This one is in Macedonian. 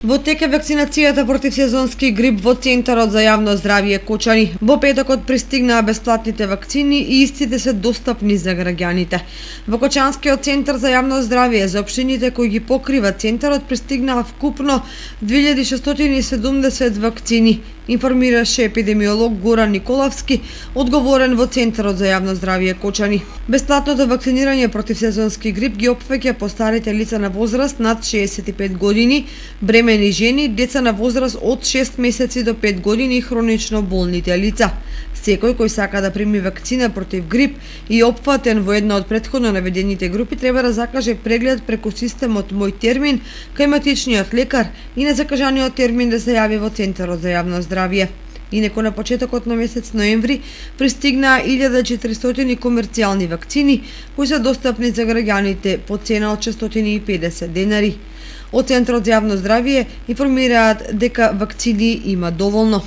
Во тек е вакцинацијата против сезонски грип во Центарот за јавно здравје Кочани. Во петокот пристигнаа бесплатните вакцини и истите се достапни за граѓаните. Во Кочанскиот центар за јавно здравје за општините кои ги покрива центарот пристигнаа вкупно 2670 вакцини, информираше епидемиолог Горан Николовски, одговорен во Центарот за јавно здравје Кочани. Бесплатното вакцинирање против сезонски грип ги опфаќа постарите лица на возраст над 65 години, бремени жени, деца на возраст од 6 месеци до 5 години и хронично болните лица. Секој кој сака да прими вакцина против грип и опфатен во една од претходно наведените групи треба да закаже преглед преку системот Мој термин кај матичниот лекар и на закажаниот термин да се јави во Центарот за јавно здравје. Инаку на почетокот на месец ноември пристигнаа 1400 комерцијални вакцини кои се достапни за граѓаните по цена од 650 денари. Од Центарот за јавно здравје информираат дека вакцини има доволно.